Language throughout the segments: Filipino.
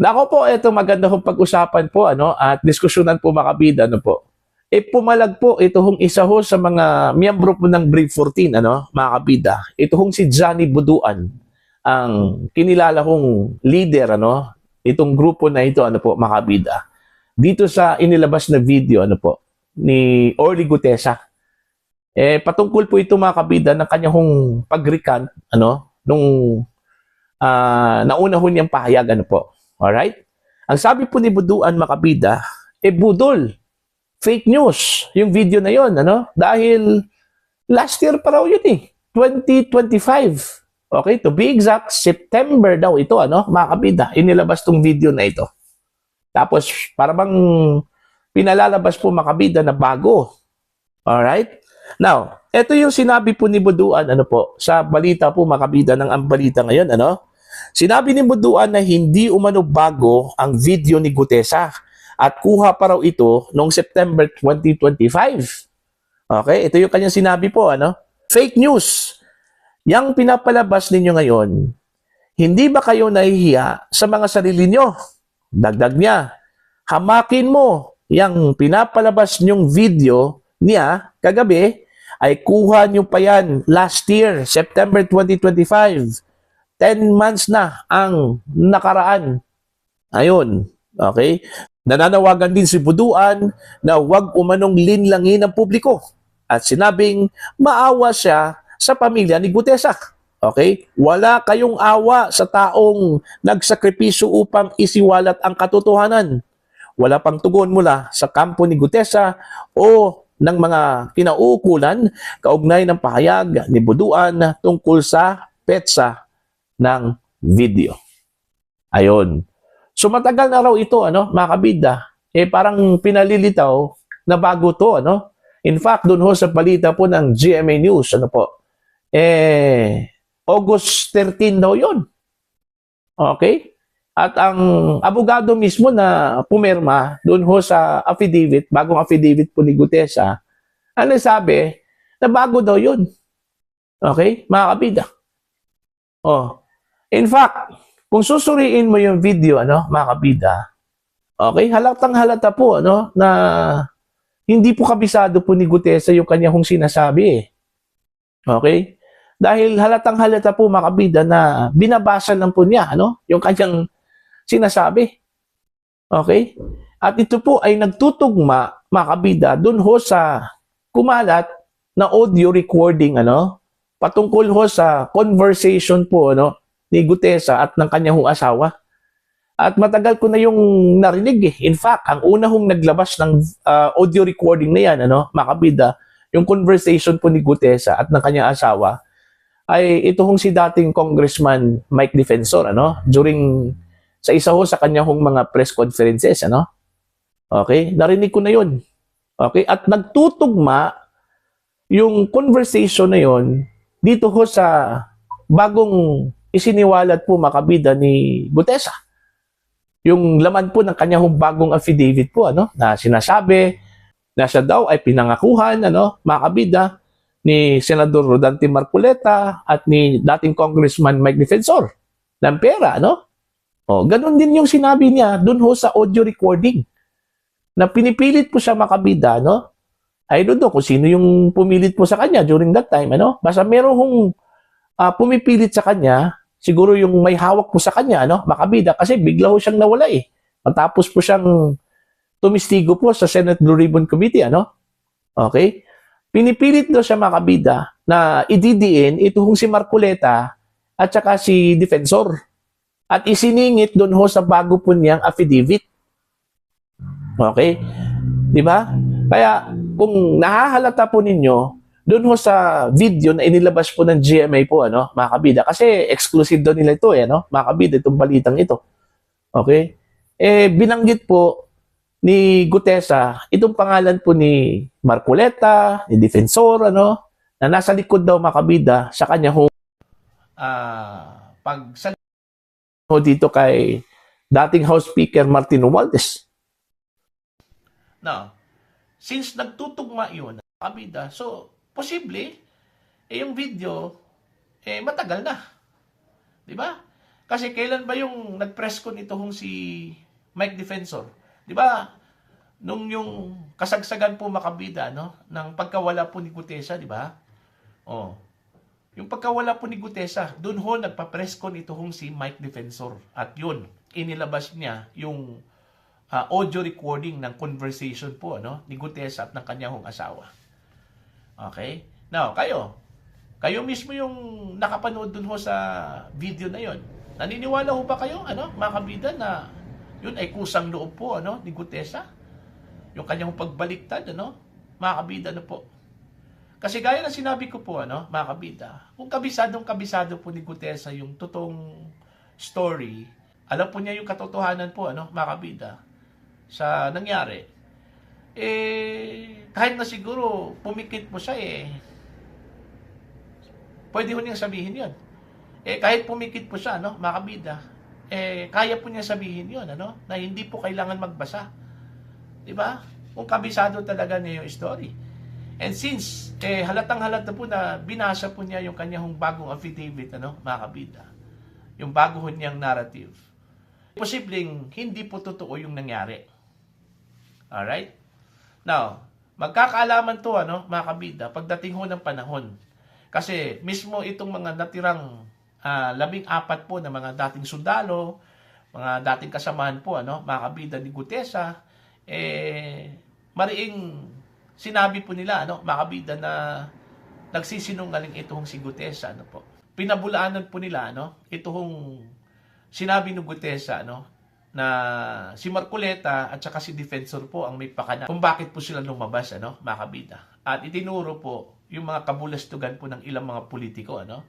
Nako po, ito maganda kong pag-usapan po at diskusyonan po makabida po. Pumalag po ito hong isa ho sa mga miyembro po ng Brave 14 mga kabida. Ito hong si Johnny Buduan, ang kinilala kong leader itong grupo na ito po makabida. Dito sa inilabas na video po ni Orly Gutesa. Patungkol po ito mga kabida ng kanyang pag-recant nung nauna ho niyang pahayag po. Alright? Ang sabi po ni Buduan makabida, budol, fake news, yung video na yon dahil last year pa raw yun 2025. Okay, to be exact, September daw ito mga kabida, inilabas tong video na ito. Tapos, para bang pinalalabas po makabida na bago. Alright? Now, ito yung sinabi po ni Buduan po, sa balita po makabida ng ang balita ngayon Sinabi ni Buduan na hindi umano bago ang video ni Gutesa at kuha pa raw ito noong September 2025. Okay, ito yung kanyang sinabi po Fake news. Yang pinapalabas ninyo ngayon, hindi ba kayo nahihiya sa mga sarili nyo? Dagdag niya, hamakin mo yang pinapalabas nyong video niya kagabi ay kuha nyo pa yan last year, September 2025. 10 months na ang nakaraan. Ayun. Okay? Nananawagan din si Buduan na huwag umanong linlangin ng publiko at sinabing maawa siya sa pamilya ni Gutesa. Okay? Wala kayong awa sa taong nagsakripisyo upang isiwalat ang katotohanan. Wala pang tugon mula sa kampo ni Gutesa o ng mga kinauukulan kaugnay ng pahayag ni Buduan tungkol sa petsa ng video. Ayun. So matagal na raw ito mga kabida. Parang pinalilitaw na bago to In fact, doon ho sa balita po ng GMA News August 13 daw 'yon. Okay? At ang abogado mismo na pumirma doon ho sa affidavit, bagong affidavit po ni Gutesa, sabi na bago daw 'yon. Okay? Mga kabida. In fact, kung susuriin mo yung video, mga kabida, okay, halatang halata po, na hindi po kabisado po ni Gutesa yung kanya sinasabi Okay? Dahil halatang halata po, mga kabida, na binabasa lang po niya, yung kanyang sinasabi. Okay? At ito po ay nagtutugma, mga kabida, dun ho sa kumalat na audio recording, patungkol ho sa conversation po, ni Gutesa at ng kanyang asawa. At matagal ko na yung narinig In fact, ang una naglabas ng audio recording na yan, makabida, yung conversation po ni Gutesa at ng kanyang asawa, ay ito si dating Congressman Mike Defensor, during sa isa sa kanyang mga press conferences, Okay? Narinig ko na yun. Okay? At nagtutugma yung conversation na yun dito sa bagong isiniwalat po makabida ni Gutesa. Yung laman po ng kanyang bagong affidavit po na sinasabi na siya daw ay pinangakuhan makabida ni Senador Rodante Marcoleta at ni dating Congressman Mike Defensor ng pera ganun din yung sinabi niya dun sa audio recording na pinipilit po siya makabida I don't know kung sino yung pumilit po sa kanya during that time basta meron pumipilit sa kanya. Siguro yung may hawak po sa kanya, makabida, kasi bigla ho siyang nawala Matapos po siyang tumistigo po sa Senate Blue Ribbon Committee, Okay? Pinipilit daw siya makabida na ididiin ito si Marcoleta at saka si Defensor. At isiningit doon ho sa bago po niyang affidavit. Okay? Di ba? Kaya kung nahahalata po ninyo, doon ho sa video na inilabas po ng GMA po, mga kabida. Kasi exclusive daw nila ito, mga kabida, itong balitang ito. Okay? Binanggit po ni Gutesa, itong pangalan po ni Marcoleta, ni Defensor, na nasa likod daw, mga kabida, sa kanya pagsalita dito kay dating House Speaker Martin Romualdez. Now, since nagtutugma yun, mga kabida, so, posible, yung video, matagal na. Di ba? Kasi kailan ba yung nag-press con ito hong si Mike Defensor? Di ba? Nung yung kasagsagan po makabida, no? Ng pagkawala po ni Gutesa, di ba? Oh. Yung pagkawala po ni Gutesa, doon ho nagpa-press con ito hong si Mike Defensor. At yun, inilabas niya yung audio recording ng conversation po, ano, ni Gutesa at ng kanyang asawa. Okay? Now, kayo mismo yung nakapanood dun ho sa video na yon. Naniniwala ho ba kayo, ano, mga kabida, na yun ay kusang loob po, ano, ni Gutesa? Yung kanyang pagbaliktad, ano, mga kabida, ano po. Kasi gaya na sinabi ko po, ano, mga kabida, kung kabisado po ni Gutesa yung totoong story, alam po niya yung katotohanan po, ano, mga kabida, sa nangyari, kahit na siguro pumikit mo siya, pwede mo niyang sabihin yun. Kahit pumikit po siya, no, mga kabida, kaya po niya sabihin yun, ano, na hindi po kailangan magbasa. Diba? Kung kabisado talaga niya yung story. And since, halatang-halata po na binasa po niya yung kanyang bagong affidavit, ano, mga kabida, yung bago niyang narrative, posibleng hindi po totoo yung nangyari. Alright? Now, magkakaalaman to, ano, mga kabida, pagdating ho ng panahon. Kasi mismo itong mga natirang 14 po na mga dating sundalo, mga dating kasamahan po, ano, mga kabida ni Gutesa, mariing sinabi po nila, ano, mga kabida, na nagsisinungaling itong si Gutesa, ano po. Pinabulaanan po nila, ano, itong sinabi ni Gutesa, ano, na si Marcoleta at saka si Defensor po ang may pakana kung bakit po sila lumabas, ano, mga kabida. At itinuro po yung mga kabulastugan po ng ilang mga politiko, ano.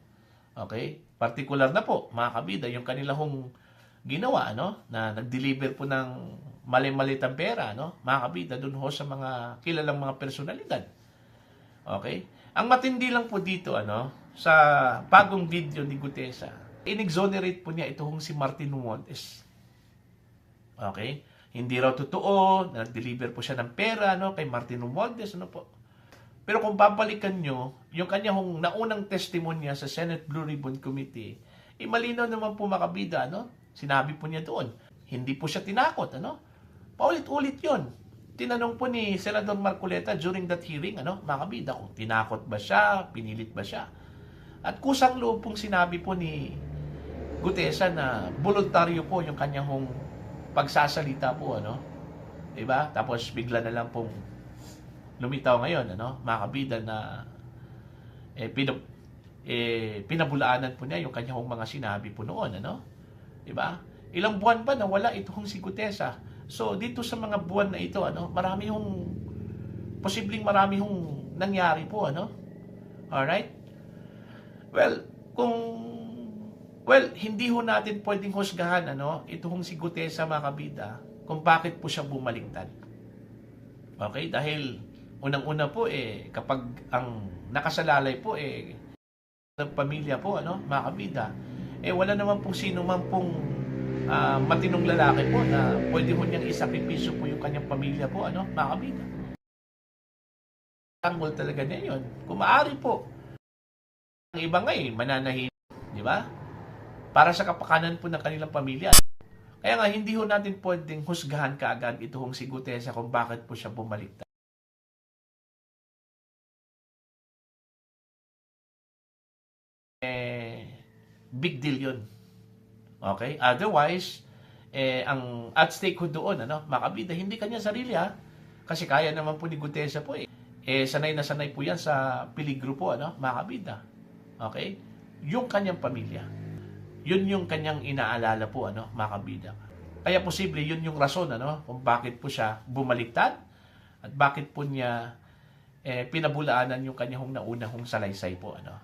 Okay? Partikular na po, mga kabida, yung kanila hong ginawa, ano, na nag-deliver po ng mali-malitang pera, no, mga kabida, dun ho sa mga kilalang mga personalidad. Okay? Ang matindi lang po dito, ano, sa bagong video ni Gutesa, in-exonerate po niya ito hong si Martin Romualdez. Okay? Hindi raw totoo, nag-deliver po siya ng pera, no, kay Martin Romualdez, ano po. Pero kung babalikan nyo, yung kanyang naunang testimonya sa Senate Blue Ribbon Committee, malinaw naman po, makabida, no? Sinabi po niya doon, hindi po siya tinakot, ano? Paulit-ulit yon. Tinanong po ni Senador Marcoleta during that hearing, ano, makabida, kung tinakot ba siya, pinilit ba siya. At kusang loob pong sinabi po ni Gutesa na voluntaryo po yung kanyang pagsasalita po, ano? Diba? Tapos bigla na lang pong lumitaw ngayon, ano, mga kabida, na pinabulaanan po niya yung kanyang mga sinabi po noon, ano? Diba? Ilang buwan ba na wala itong si Gutesa? So, dito sa mga buwan na ito, ano, marami nangyari po, ano? Alright? Well, hindi ho natin pwedeng husgahan, ano, itong si Gutesa, mga kabida, kung bakit po siya bumaliktad. Okay? Dahil unang-una po, kapag ang nakasalalay po, ng pamilya po, ano, mga kabida, wala naman pong sino man pong matinong lalaki po na pwede ho niyang isakripisyo po yung kanyang pamilya po, ano, mga kabida. Tanggol talaga niya yun. Kung maaari po, ang iba nga mananahimik, di ba? Para sa kapakanan po ng kanilang pamilya. Kaya nga, hindi ho natin pwedeng husgahan kaagad itong si Gutesa kung bakit po siya bumaliktad. Big deal yun. Okay? Otherwise, ang at stake ko doon, ano, makabida, hindi kanya sarili, ha? Kasi kaya naman po ni Gutesa po, sanay na sanay po yan sa peligro po, ano, makabida. Okay? Yung kanyang pamilya. Yun yung kanyang inaalala po, ano, makabida. Kaya posible yun yung rason, ano, kung bakit po siya bumaliktad at bakit po niya pinabulaanan yung kanyang naunang salaysay po, ano.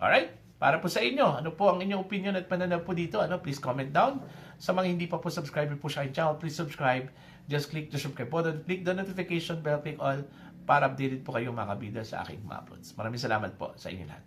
Alright? Para po sa inyo, ano po ang inyong opinion at pananaw po dito, ano, please comment down. Sa mga hindi pa po subscriber po sa aking channel, please subscribe. Just click the subscribe button, click the notification bell, click all para updated po kayo, mga kabida, sa aking mga uploads. Maraming salamat po sa inyo lahat.